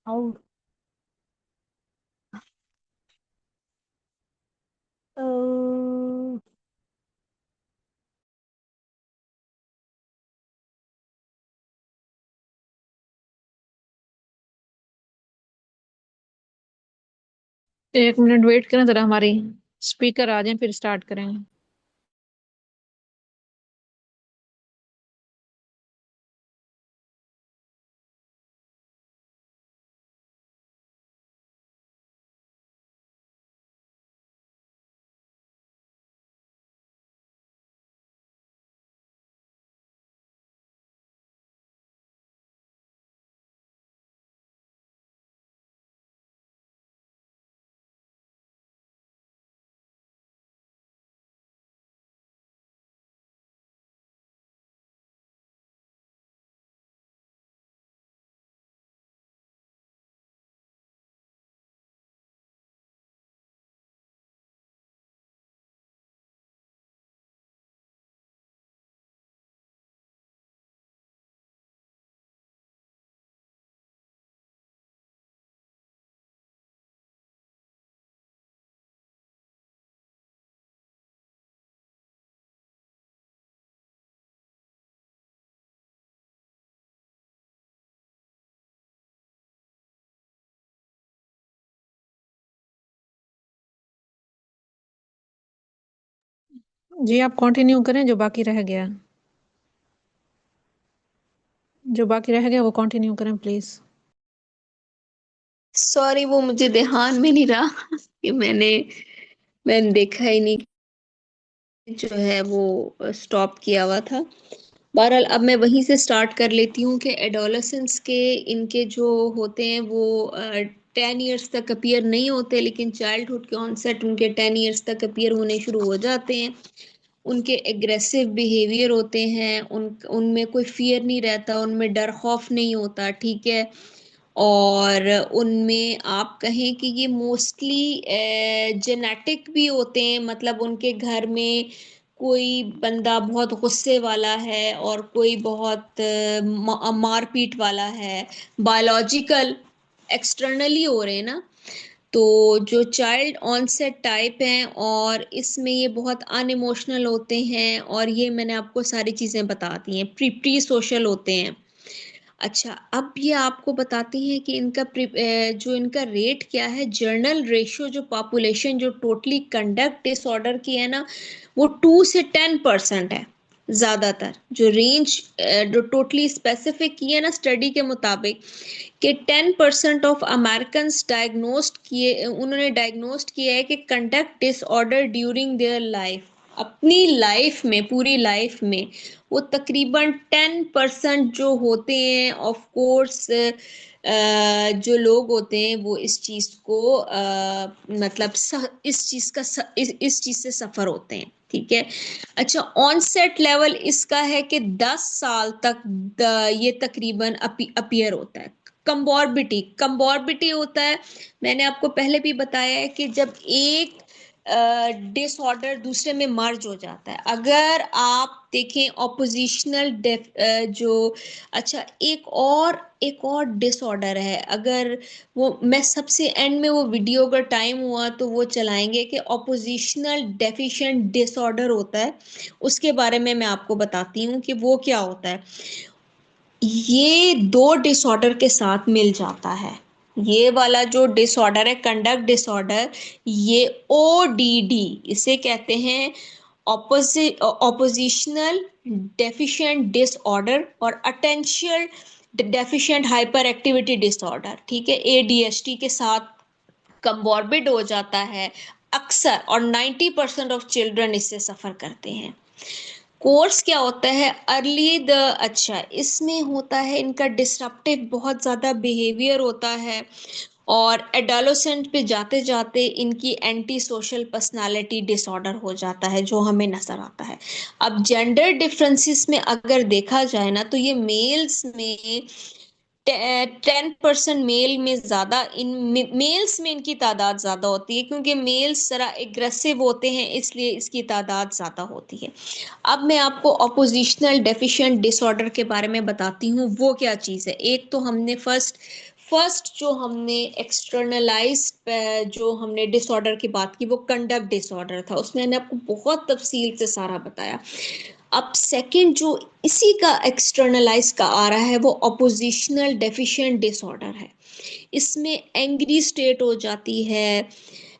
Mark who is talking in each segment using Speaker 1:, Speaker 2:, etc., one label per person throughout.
Speaker 1: और अ,
Speaker 2: एक minute wait करें जरा, हमारी स्पीकर आ जाए फिर स्टार्ट करेंगे। जी आप कंटिन्यू करें, जो बाकी रह गया, जो बाकी रह गया वो कंटिन्यू करें प्लीज।
Speaker 1: सॉरी, वो मुझे ध्यान में नहीं रहा कि मैंने देखा ही नहीं, जो है वो स्टॉप किया हुआ था। बहरहाल अब मैं वहीं से स्टार्ट कर लेती हूँ कि एडोलेसेंस के इनके जो होते हैं वो 10 ईयर्स तक अपीयर नहीं होते, लेकिन चाइल्डहुड के ऑनसेट उनके 10 ईयर्स तक अपीयर होने शुरू हो जाते हैं। उनके एग्रेसिव बिहेवियर होते हैं, उनमें कोई फियर नहीं रहता, उनमें डर खौफ नहीं होता, ठीक है। और उनमें आप कहें कि ये मोस्टली जेनेटिक भी होते हैं, मतलब उनके घर में कोई बंदा बहुत गुस्से वाला है और कोई बहुत मारपीट वाला है, बायोलॉजिकल एक्सटर्नली हो रहे हैं ना। तो जो चाइल्ड ऑनसेट टाइप हैं और इसमें ये बहुत अनइमोशनल होते हैं, और ये मैंने आपको सारी चीज़ें बता दी हैं, प्री प्री सोशल होते हैं। अच्छा, अब ये आपको बताती हैं कि जो इनका रेट क्या है, जर्नल रेशियो, जो पॉपुलेशन जो टोटली कंडक्ट डिसऑर्डर की है ना, वो 2 से 10% है। ज़्यादातर जो रेंज जो टोटली स्पेसिफिक की है ना स्टडी के मुताबिक, कि 10% ऑफ अमेरिकन डायग्नोस्ड किए, उन्होंने डायग्नोस्ड किया है कि conduct disorder during their life, अपनी लाइफ में, पूरी लाइफ में वो तकरीबन 10% जो होते हैं। ऑफ कोर्स जो लोग होते हैं वो इस चीज़ को मतलब इस चीज़ का इस चीज़ से सफ़र होते हैं, ठीक है। अच्छा, ऑनसेट लेवल इसका है कि 10 साल तक ये तकरीबन अपीयर होता है। कंबोर्बिटी, कंबोर्बिटी होता है, मैंने आपको पहले भी बताया है कि जब एक डिसऑर्डर दूसरे में मर्ज हो जाता है। अगर आप देखें ऑपोजिशनल जो, अच्छा एक और डिसऑर्डर है, अगर वो मैं सबसे एंड में वो वीडियो का टाइम हुआ तो वो चलाएंगे कि ऑपोजिशनल डेफिशिएंट डिसऑर्डर होता है, उसके बारे में मैं आपको बताती हूँ कि वो क्या होता है। ये दो डिसऑर्डर के साथ मिल जाता है। ये वाला जो डिसऑर्डर है कंडक्ट डिसऑर्डर, ये ओडीडी इसे कहते हैं, ऑपोजिशनल डेफिशिएंट डिसऑर्डर, और अटेंशियल डेफिशिएंट हाइपर एक्टिविटी डिसऑर्डर, ठीक है, एडीएचडी के साथ कंबोर्बिड हो जाता है अक्सर, और 90% ऑफ चिल्ड्रन इससे सफ़र करते हैं। कोर्स क्या होता है, अर्ली द, अच्छा इसमें होता है इनका डिसरप्टिव बहुत ज़्यादा बिहेवियर होता है, और एडोलेसेंट पे जाते जाते इनकी एंटी सोशल पर्सनालिटी डिसऑर्डर हो जाता है, जो हमें नज़र आता है। अब जेंडर डिफरेंसेस में अगर देखा जाए ना, तो ये मेल्स में 10% मेल में ज़्यादा, इन मेल्स में इनकी तादाद ज़्यादा होती है, क्योंकि मेल्स ज़रा एग्रेसिव होते हैं, इसलिए इसकी तादाद ज़्यादा होती है। अब मैं आपको ऑपोजिशनल डेफिशिएंट डिसऑर्डर के बारे में बताती हूँ वो क्या चीज़ है। एक तो हमने फर्स्ट फर्स्ट जो हमने एक्सटर्नलाइज जो हमने डिसऑर्डर की बात की वो कंडक्ट डिसऑर्डर था, उसमें मैंने आपको बहुत तफसील से सारा बताया। अब सेकंड जो इसी का एक्सटर्नलाइज का आ रहा है वो अपोजिशनल डेफिशिएंट डिसऑर्डर है। इसमें एंग्री स्टेट हो जाती है,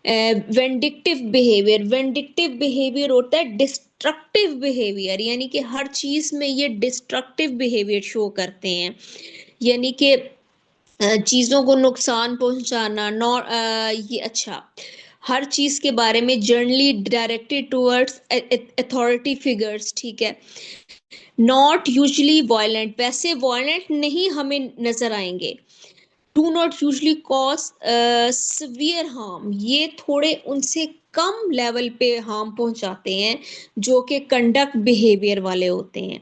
Speaker 1: वेंडिक्टिव बिहेवियर होता है, डिस्ट्रक्टिव बिहेवियर, यानी कि हर चीज में ये डिस्ट्रक्टिव बिहेवियर शो करते हैं, यानी कि चीजों को नुकसान पहुंचाना। ये अच्छा, हर चीज के बारे में generally directed towards authority figures, ठीक है। नॉट यूजली वायलेंट, वैसे वायलेंट नहीं हमें नजर आएंगे। Do not usually cause severe harm, ये थोड़े उनसे कम लेवल पे हार्म पहुंचाते हैं जो कि कंडक्ट बिहेवियर वाले होते हैं।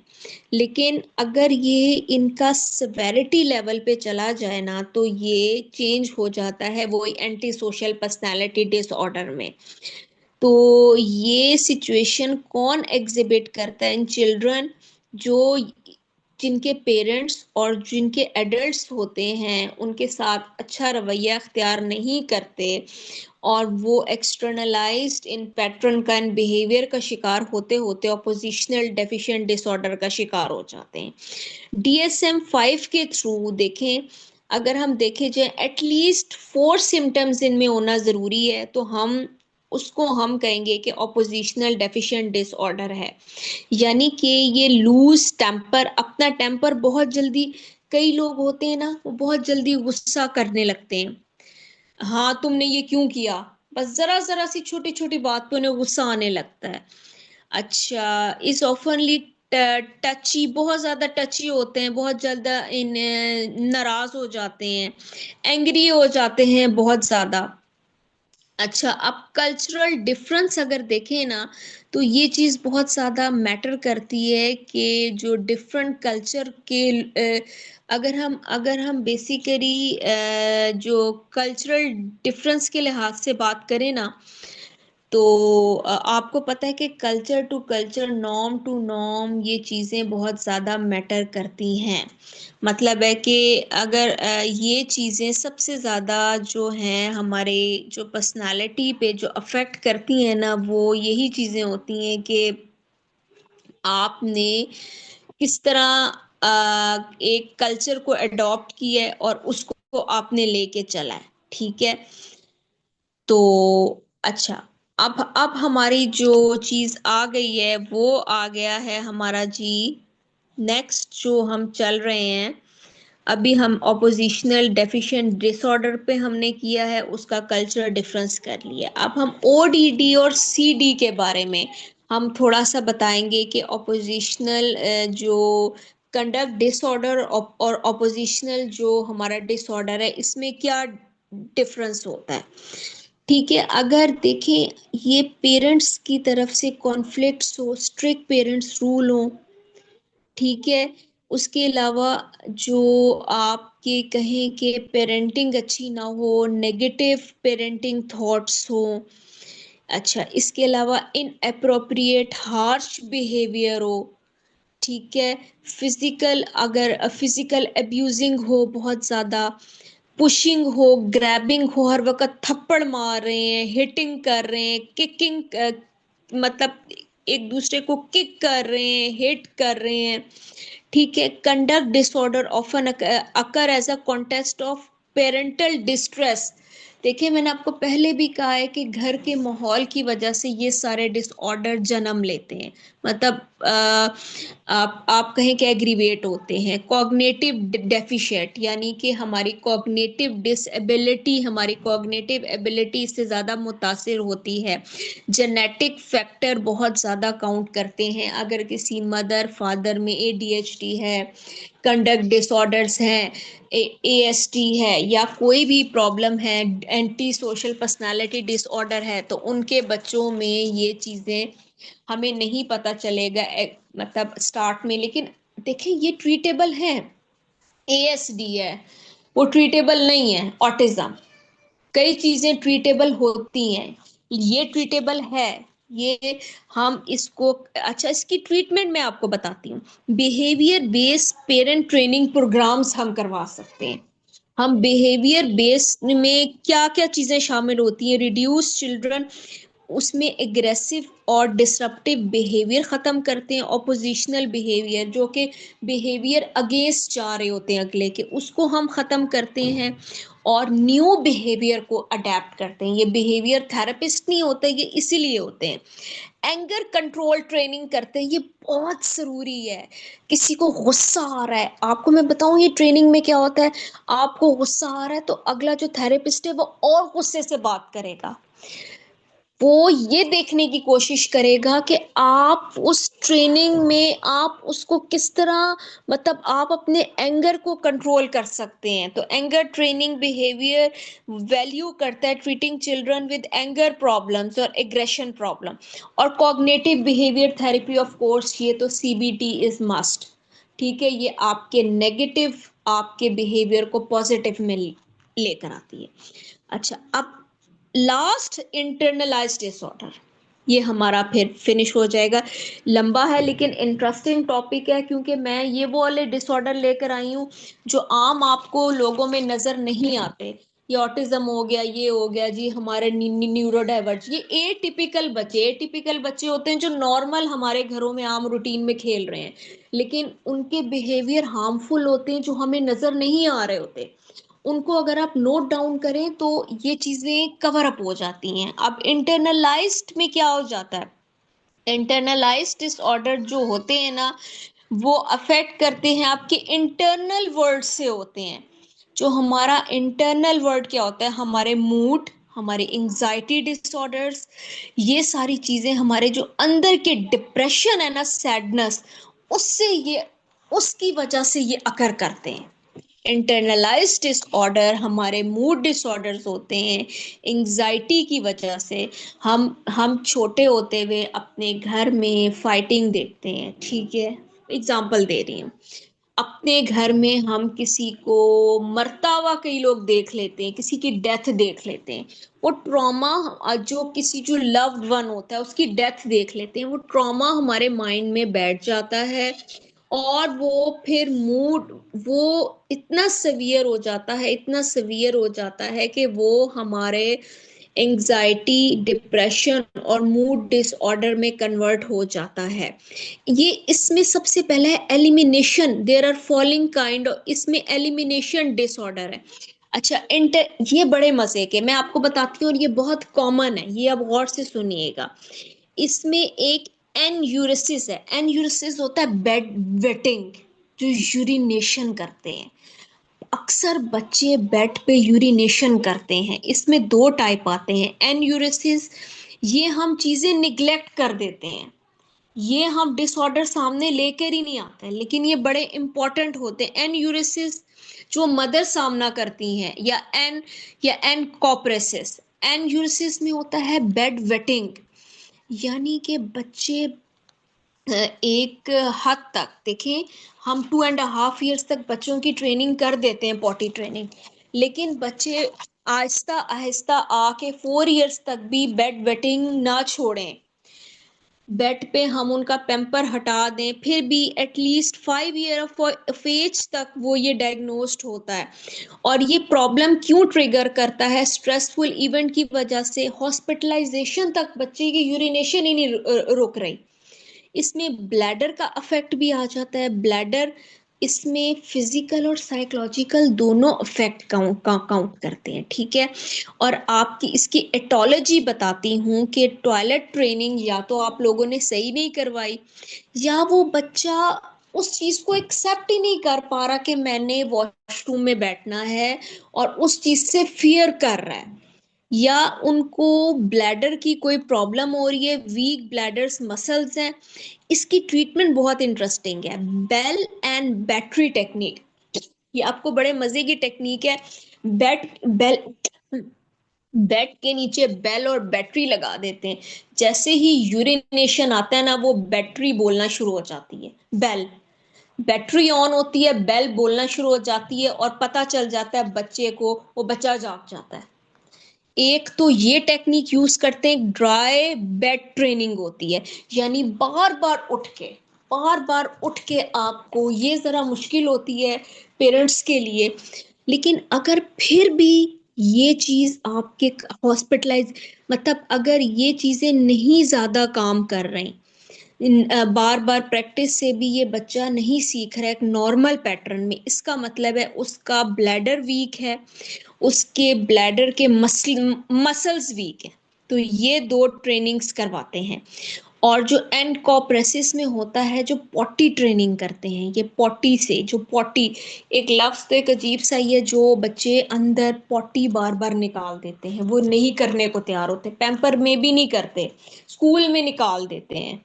Speaker 1: लेकिन अगर ये इनका सेवेरिटी लेवल पे चला जाए ना तो ये चेंज हो जाता है वो एंटी सोशल पर्सनैलिटी डिसऑर्डर में। तो ये सिचुएशन कौन एग्जिबिट करता है इन चिल्ड्रन, जो जिनके पेरेंट्स और जिनके एडल्ट्स होते हैं उनके साथ अच्छा रवैया अख्तियार नहीं करते और वो एक्सटर्नलाइज्ड इन पैटर्न का इन बिहेवियर का शिकार होते होते ऑपोजिशनल डेफिशिएंट डिसऑर्डर का शिकार हो जाते हैं। DSM-5 के थ्रू देखें, अगर हम देखें जाए एटलीस्ट 4 सिम्टम्स इनमें होना ज़रूरी है तो उसको हम कहेंगे कि ऑपोजिशनल डेफिशिएंट डिसऑर्डर है। यानी कि ये लूज टेम्पर, अपना टेम्पर बहुत जल्दी, कई लोग होते हैं ना वो बहुत जल्दी गुस्सा करने लगते हैं, हाँ तुमने ये क्यों किया, बस जरा जरा सी छोटी छोटी बात पे उन्हें गुस्सा आने लगता है। अच्छा, इस ऑफनली टची, बहुत ज्यादा टची होते हैं, बहुत जल्द इन नाराज हो जाते हैं, एंग्री हो जाते हैं बहुत ज्यादा। अच्छा, अब कल्चरल डिफरेंस अगर देखें ना तो ये चीज़ बहुत ज़्यादा मैटर करती है कि जो डिफरेंट कल्चर के अगर हम बेसिकली जो कल्चरल डिफरेंस के लिहाज से बात करें ना तो आपको पता है कि culture to culture, norm to norm, ये चीज़ें बहुत ज़्यादा मैटर करती हैं। मतलब है कि अगर ये चीज़ें सबसे ज़्यादा जो हैं हमारे जो पर्सनालिटी पे जो अफेक्ट करती हैं ना वो यही चीज़ें होती हैं कि आपने किस तरह एक कल्चर को अडॉप्ट किया है और उसको आपने लेके चला है, ठीक है। तो अच्छा, अब हमारी जो चीज आ गई है वो आ गया है हमारा जी, नेक्स्ट जो हम चल रहे हैं, अभी हम ऑपोजिशनल डेफिशिएंट डिसऑर्डर पे हमने किया है, उसका कल्चरल डिफरेंस कर लिया। अब हम ODD और CD के बारे में हम थोड़ा सा बताएंगे कि ऑपोजिशनल जो कंडक्ट डिसऑर्डर और ऑपोजिशनल जो हमारा डिसऑर्डर है इसमें क्या डिफरेंस होता है, ठीक है। अगर देखें ये पेरेंट्स की तरफ से कॉन्फ्लिक्ट्स हो, स्ट्रिक्ट पेरेंट्स रूल हो, ठीक है, उसके अलावा जो आपके कहें कि पेरेंटिंग अच्छी ना हो, नेगेटिव पेरेंटिंग थॉट्स हो, अच्छा इसके अलावा इन अप्रोप्रिएट हार्श बिहेवियर हो, ठीक है, फिजिकल, अगर फिजिकल अब्यूजिंग हो बहुत ज्यादा, पुशिंग हो, ग्रैबिंग हो, हर वक्त थप्पड़ मार रहे हैं, हिटिंग कर रहे हैं, किकिंग, मतलब एक दूसरे को किक कर रहे हैं, हिट कर रहे हैं, ठीक है। Conduct disorder often occur as a contest of parental distress. देखिए मैंने आपको पहले भी कहा है कि घर के माहौल की वजह से ये सारे डिसऑर्डर जन्म लेते हैं, मतलब आप कहें कि एग्रीवेट होते हैं। कॉग्निटिव डेफिशिएंट, यानी कि हमारी कॉग्निटिव डिसएबिलिटी, हमारी कॉग्निटिव एबिलिटी इससे ज़्यादा मुतासिर होती है। जेनेटिक फैक्टर बहुत ज़्यादा काउंट करते हैं, अगर किसी मदर फादर में ADHD है, कंडक्ट डिसऑर्डर्स हैं, AST है या कोई भी प्रॉब्लम है, एंटी सोशल पर्सनालिटी डिसऑर्डर है, तो उनके बच्चों में ये चीज़ें हमें नहीं पता चलेगा मतलब स्टार्ट में, लेकिन देखें ये ट्रीटेबल है। ASD है वो ट्रीटेबल नहीं है, ऑटिज्म, कई चीजें ट्रीटेबल होती हैं, ये ट्रीटेबल है। ये हम इसको, अच्छा इसकी ट्रीटमेंट मैं आपको बताती हूँ। Behaviour based parent training programmes हम करवा सकते हैं, हम बिहेवियर बेस में क्या क्या चीजें शामिल होती हैं, रिड्यूस चिल्ड्रन, उसमें एग्रेसिव और डिसरप्टिव बिहेवियर खत्म करते हैं, ऑपोजिशनल बिहेवियर जो कि बिहेवियर अगेंस्ट जा रहे होते हैं अगले के, उसको हम खत्म करते हैं और न्यू बिहेवियर को अडेप्ट करते हैं। ये बिहेवियर थेरेपिस्ट नहीं होते, ये इसीलिए होते हैं। एंगर कंट्रोल ट्रेनिंग करते हैं, ये बहुत जरूरी है। किसी को गुस्सा आ रहा है, आपको मैं बताऊं ये ट्रेनिंग में क्या होता है, आपको गुस्सा आ रहा है तो अगला जो थेरेपिस्ट है वो और गुस्से से बात करेगा, वो ये देखने की कोशिश करेगा कि आप उस ट्रेनिंग में आप उसको किस तरह, मतलब आप अपने एंगर को कंट्रोल कर सकते हैं। तो एंगर ट्रेनिंग बिहेवियर वैल्यू करता है treating children with anger problems और एग्रेशन प्रॉब्लम। और cognitive behaviour therapy of course, ये तो सीबीटी इज मस्ट, ठीक है, ये आपके नेगेटिव आपके बिहेवियर को पॉजिटिव में लेकर आती है। अच्छा, अब लास्ट इंटरनलाइज डिसऑर्डर, ये हमारा फिर फिनिश हो जाएगा। लंबा है लेकिन इंटरेस्टिंग टॉपिक है, क्योंकि मैं ये वो वाले डिसऑर्डर लेकर आई हूँ जो आम आपको लोगों में नजर नहीं आते। ये ऑटिज्म हो गया, ये हो गया जी हमारे न्यूरो डाइवर्ज, ये ए टिपिकल बच्चे होते हैं जो नॉर्मल हमारे घरों में आम रूटीन में खेल रहे हैं, लेकिन उनके बिहेवियर हार्मफुल होते हैं जो हमें नजर नहीं आ रहे होते। उनको अगर आप नोट डाउन करें तो ये चीजें कवर अप हो जाती हैं। अब इंटरनलाइज्ड में क्या हो जाता है, इंटरनलाइज्ड डिसऑर्डर जो होते हैं ना, वो अफेक्ट करते हैं आपके इंटरनल वर्ल्ड से होते हैं। जो हमारा इंटरनल वर्ल्ड क्या होता है, हमारे मूड, हमारे एंजाइटी डिसऑर्डर्स, ये सारी चीजें हमारे जो अंदर के डिप्रेशन है ना, सैडनेस, उससे ये, उसकी वजह से ये अकर करते हैं। इंटरनलाइज डिसऑर्डर हमारे मूड डिसऑर्डर्स होते हैं, एंजाइटी की वजह से। हम छोटे होते हुए अपने घर में फाइटिंग देखते हैं, ठीक है, एग्जाम्पल दे रही हूँ। अपने घर में हम किसी को मरता हुआ कई लोग देख लेते हैं, किसी की डेथ देख लेते हैं, वो ट्रॉमा, जो किसी जो लव्ड वन होता है उसकी डेथ देख लेते हैं, वो ट्रॉमा हमारे माइंड में बैठ जाता है। और वो फिर मूड, वो इतना सवियर हो जाता है, इतना सवियर हो जाता है कि वो हमारे एंजाइटी, डिप्रेशन और मूड डिसऑर्डर में कन्वर्ट हो जाता है। ये इसमें सबसे पहले है elimination, there are following kind, इसमें एलिमिनेशन डिसऑर्डर है। अच्छा, इंटर, ये बड़े मजे के मैं आपको बताती हूँ और ये बहुत कॉमन है, ये अब गौर से सुनिएगा। इसमें एक एनयूरिसिस है, एनयूरिसिस होता है बेड वेटिंग, जो यूरिनेशन करते हैं। अक्सर बच्चे बेड पे यूरिनेशन करते हैं, इसमें दो टाइप आते हैं एनयूरिसिस, ये हम चीजें निग्लेक्ट कर देते हैं, ये हम डिसऑर्डर सामने लेकर ही नहीं आते, लेकिन ये बड़े इंपॉर्टेंट होते हैं। एनयूरिसिस जो मदर सामना करती हैं, या एन कॉप्रेसिस, एनयूरिसिस में होता है बेड वेटिंग, यानी कि बच्चे एक हद तक देखें, हम 2.5 years तक बच्चों की ट्रेनिंग कर देते हैं, पॉटी ट्रेनिंग, लेकिन बच्चे आहिस्ता आहिस्ता आके 4 years तक भी बेड वेटिंग ना छोड़ें, बेड पे हम उनका पेम्पर हटा दें, फिर भी एटलीस्ट 5 year ऑफ एज तक वो ये डायग्नोस्ड होता है। और ये प्रॉब्लम क्यों ट्रिगर करता है, स्ट्रेसफुल इवेंट की वजह से हॉस्पिटलाइजेशन तक बच्चे की यूरिनेशन ही नहीं रुक रही। इसमें ब्लैडर का अफेक्ट भी आ जाता है, ब्लैडर इसमें फिजिकल और साइकोलॉजिकल दोनों अफेक्ट काउंट करते हैं, ठीक है। और आपकी इसकी एटोलॉजी बताती हूँ कि टॉयलेट ट्रेनिंग या तो आप लोगों ने सही नहीं करवाई, या वो बच्चा उस चीज को एक्सेप्ट ही नहीं कर पा रहा कि मैंने वॉशरूम में बैठना है, और उस चीज से फियर कर रहा है, या उनको ब्लैडर की कोई प्रॉब्लम हो रही है, वीक ब्लैडर्स मसल्स हैं। इसकी ट्रीटमेंट बहुत इंटरेस्टिंग है, बेल एंड बैटरी टेक्निक, ये आपको बड़े मजे की टेक्निक है। बेड बेल बेड के नीचे बेल और बैटरी लगा देते हैं, जैसे ही यूरिनेशन आता है ना, वो बैटरी बोलना शुरू हो जाती है, बेल, बैटरी ऑन होती है, बेल बोलना शुरू हो जाती है, और पता चल जाता है बच्चे को, वो बच्चा जाग जाता है। एक तो ये टेक्निक यूज करते हैं, ड्राई बेड ट्रेनिंग होती है, यानी बार बार उठ के आपको, ये जरा मुश्किल होती है पेरेंट्स के लिए, लेकिन अगर फिर भी ये चीज आपके हॉस्पिटलाइज, मतलब अगर ये चीजें नहीं ज्यादा काम कर रही, बार बार प्रैक्टिस से भी ये बच्चा नहीं सीख रहा है एक नॉर्मल पैटर्न में, इसका मतलब है उसका ब्लैडर वीक है, उसके ब्लैडर के मसल्स वीक है। तो ये दो ट्रेनिंग्स करवाते हैं। और जो एंड कॉप्रेसिस में होता है, जो पॉटी ट्रेनिंग करते हैं, ये पॉटी से जो पॉटी, एक लफ्ज तो एक अजीब सा ही है, जो बच्चे अंदर पॉटी बार बार निकाल देते हैं, वो नहीं करने को तैयार होते, पैम्पर में भी नहीं करते, स्कूल में निकाल देते हैं।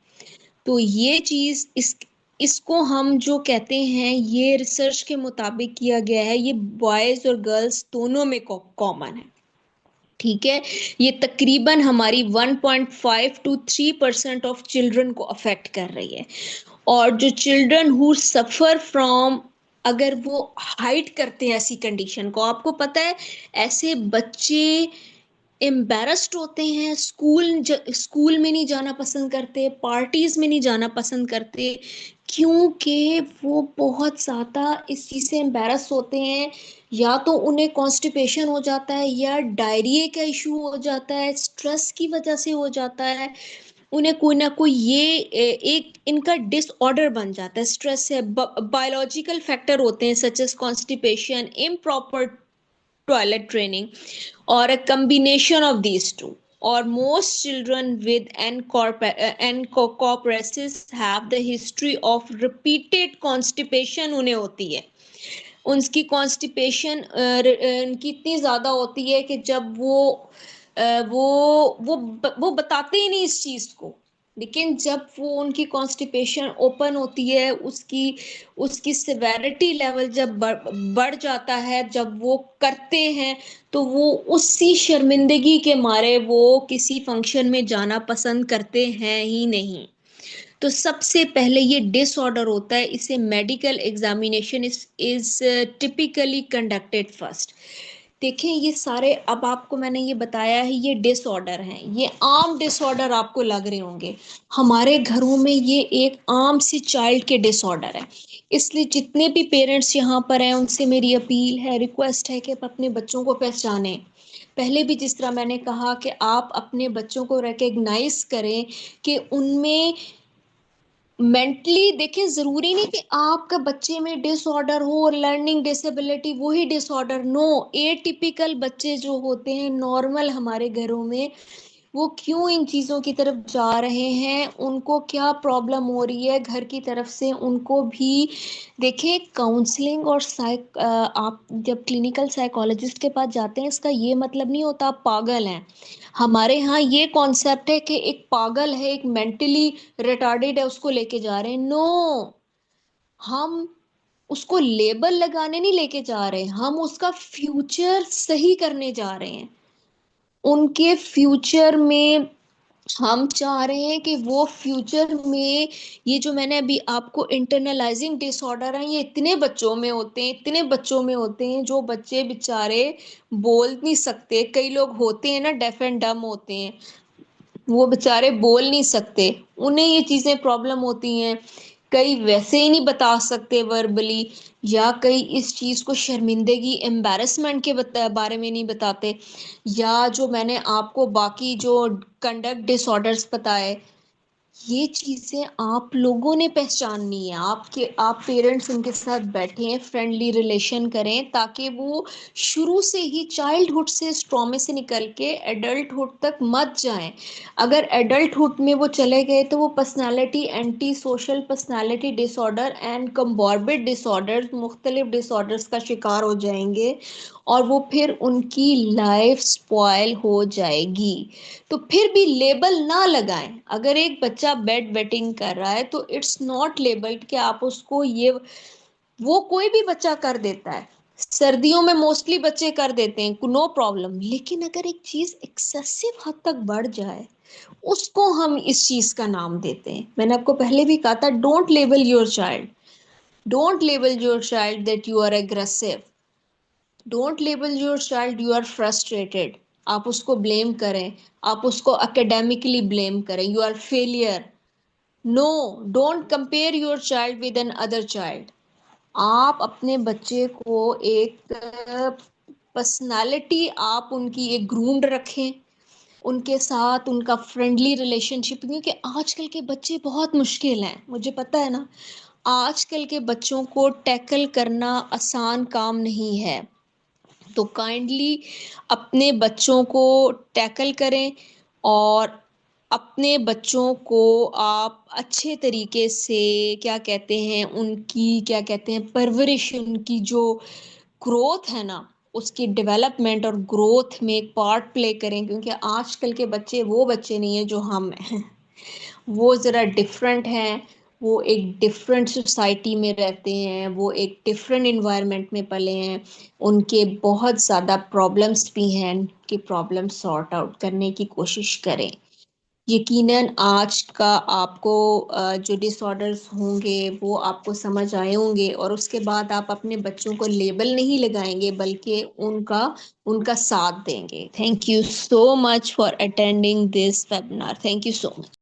Speaker 1: तो ये चीज इसको हम जो कहते हैं, ये रिसर्च के मुताबिक किया गया है, ये बॉयज और गर्ल्स दोनों में कॉमन है। ठीक है, ये तकरीबन हमारी 1.5 to 3% ऑफ चिल्ड्रन को अफेक्ट कर रही है। और जो चिल्ड्रन हु सफर फ्रॉम, अगर वो हाइड करते हैं ऐसी कंडीशन को, आपको पता है ऐसे बच्चे एम्बेरस्ड होते हैं, स्कूल में नहीं जाना पसंद करते, पार्टीज में नहीं जाना पसंद करते, क्योंकि वो बहुत ज़्यादा इस चीज़ से एम्बेरस होते हैं। या तो उन्हें कॉन्स्टिपेशन हो जाता है, या डायरिया का इशू हो जाता है, स्ट्रेस की वजह से हो जाता है, उन्हें कोई ना कोई ये एक इनका डिसऑर्डर बन जाता है, स्ट्रेस से। बायोलॉजिकल फैक्टर होते हैं such as constipation, improper toilet training, or a combination of these two. Or most children with encopresis have the history of repeated constipation उन्हें होती है। उनकी कॉन्स्टिपेशन उनकी इतनी ज्यादा होती है कि जब वो बताते ही नहीं इस चीज को, लेकिन जब वो उनकी कॉन्स्टिपेशन ओपन होती है, उसकी उसकी सिवेरिटी लेवल जब बढ़ जाता है, जब वो करते हैं, तो वो उसी शर्मिंदगी के मारे वो किसी फंक्शन में जाना पसंद करते हैं ही नहीं। तो सबसे पहले ये डिसऑर्डर होता है, इसे medical examination is typically conducted first. देखें, ये सारे अब आपको मैंने ये बताया है, ये डिसऑर्डर हैं, ये आम डिसऑर्डर आपको लग रहे होंगे, हमारे घरों में ये एक आम सी चाइल्ड के डिसऑर्डर है। इसलिए जितने भी पेरेंट्स यहाँ पर हैं, उनसे मेरी अपील है, रिक्वेस्ट है कि आप अपने बच्चों को पहचानें। पहले भी जिस तरह मैंने कहा कि आप अपने बच्चों को रिकग्नाइज करें कि उनमें मेंटली, देखिए जरूरी नहीं कि आपका बच्चे में डिसऑर्डर हो और लर्निंग डिसेबिलिटी वही डिसऑर्डर, नो। ए टिपिकल बच्चे जो होते हैं नॉर्मल हमारे घरों में, वो क्यों इन चीजों की तरफ जा रहे हैं, उनको क्या प्रॉब्लम हो रही है घर की तरफ से, उनको भी देखिए। काउंसलिंग और आप जब क्लिनिकल साइकोलॉजिस्ट के पास जाते हैं, इसका ये मतलब नहीं होता आप पागल हैं। हमारे यहाँ ये कॉन्सेप्ट है कि एक पागल है, एक मेंटली रिटार्डेड है, उसको लेके जा रहे हैं, नो। हम उसको लेबल लगाने नहीं लेके जा रहे, हम उसका फ्यूचर सही करने जा रहे हैं। उनके फ्यूचर में हम चाह रहे हैं कि वो फ्यूचर में, ये जो मैंने अभी आपको इंटरनलाइजिंग डिसऑर्डर है, ये इतने बच्चों में होते हैं, इतने बच्चों में होते हैं, जो बच्चे बेचारे बोल नहीं सकते, कई लोग होते हैं ना डेफ एंड डम होते हैं, वो बेचारे बोल नहीं सकते, उन्हें ये चीजें प्रॉब्लम होती हैं। कई वैसे ही नहीं बता सकते वर्बली, या कई इस चीज को शर्मिंदगी एम्बैरेसमेंट के बारे में नहीं बताते, या जो मैंने आपको बाकी जो कंडक्ट डिसऑर्डर्स बताए, ये चीजें आप लोगों ने पहचाननी है। आप पेरेंट्स उनके साथ बैठें, फ्रेंडली रिलेशन करें, ताकि वो शुरू से ही चाइल्डहुड से इस ट्रॉमे से निकल के एडल्टहुड तक मत जाएं। अगर एडल्टहुड में वो चले गए, तो वो personality, anti social personality disorder and comorbid disorder, मुख्तलिफ डिसऑर्डर्स का शिकार हो जाएंगे, और वो फिर उनकी लाइफ स्पॉयल हो जाएगी। तो फिर भी लेबल ना लगाएं। अगर एक बच्चा बेड वेटिंग कर रहा है, तो इट्स नॉट लेबल्ड कि आप उसको ये, वो कोई भी बच्चा कर देता है, सर्दियों में मोस्टली बच्चे कर देते हैं, नो प्रॉब्लम। लेकिन अगर एक चीज एक्सेसिव हद तक बढ़ जाए, उसको हम इस चीज का नाम देते हैं। मैंने आपको पहले भी कहा था, don't label your child, don't label your child that you are aggressive, don't label your child you are frustrated. आप उसको ब्लेम करें, आप उसको अकेडेमिकली ब्लेम करें, you are failure, no. Don't compare your child with another child. आप अपने बच्चे को एक पर्सनालिटी आप उनकी एक ग्रूम्ड रखें, उनके साथ उनका फ्रेंडली रिलेशनशिप, क्योंकि आजकल के बच्चे बहुत मुश्किल हैं, मुझे पता है ना। आजकल के बच्चों को टैकल करना आसान काम नहीं है। तो काइंडली अपने बच्चों को टैकल करें, और अपने बच्चों को आप अच्छे तरीके से क्या कहते हैं, उनकी क्या कहते हैं परवरिश, उनकी जो ग्रोथ है ना, उसकी डेवलपमेंट और ग्रोथ में एक पार्ट प्ले करें, क्योंकि आजकल के बच्चे वो बच्चे नहीं है जो हम हैं। वो ज़रा डिफरेंट हैं। वो एक डिफरेंट सोसाइटी में रहते हैं, वो एक डिफरेंट इन्वायरमेंट में पले हैं। उनके बहुत ज़्यादा प्रॉब्लम्स भी हैं, कि प्रॉब्लम सॉर्ट आउट करने की कोशिश करें। यकीनन आज का आपको जो डिसऑर्डर्स होंगे वो आपको समझ आए होंगे, और उसके बाद आप अपने बच्चों को लेबल नहीं लगाएंगे, बल्कि उनका उनका साथ देंगे। Thank you so much for attending this webinar. Thank you so much.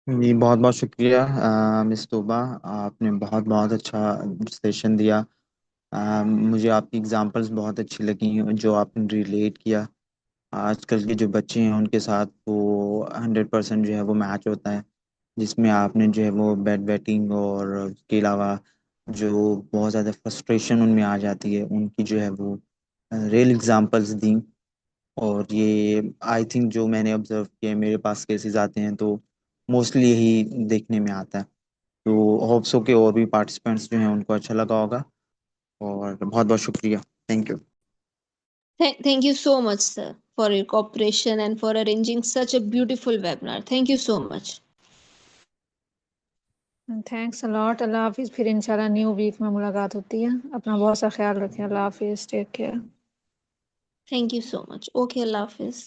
Speaker 3: जी बहुत बहुत शुक्रिया मिस तोबा। आपने बहुत बहुत अच्छा सेशन दिया। मुझे आपकी एग्जांपल्स बहुत अच्छी लगी जो आपने रिलेट किया। आजकल के जो बच्चे हैं उनके साथ वो 100% जो है वो मैच होता है, जिसमें आपने जो है वो बेड वेटिंग और उसके अलावा जो बहुत ज़्यादा फ्रस्ट्रेशन उनमें आ जाती है उनकी जो है वो रियल एग्जांपल्स दी। और ये आई थिंक जो मैंने ऑब्जर्व किया, मेरे पास केसेस आते हैं तो मोस्टली यही देखने में आता है। तो होप सो के और भी पार्टिसिपेंट्स जो हैं उनको अच्छा लगा होगा। और बहुत बहुत शुक्रिया। Thank you.
Speaker 1: Thank you so much, sir, for your cooperation and for arranging such a beautiful webinar. Thank you so much.
Speaker 2: Thanks a lot. अल्लाह हाफिज़। फिर इंशाल्लाह न्यू वीक में मुलाकात होती है। अपना बहुत सा ख्याल रखें। अल्लाह हाफिज़। Take care.
Speaker 1: Thank you so much. Okay, Allah Hafiz.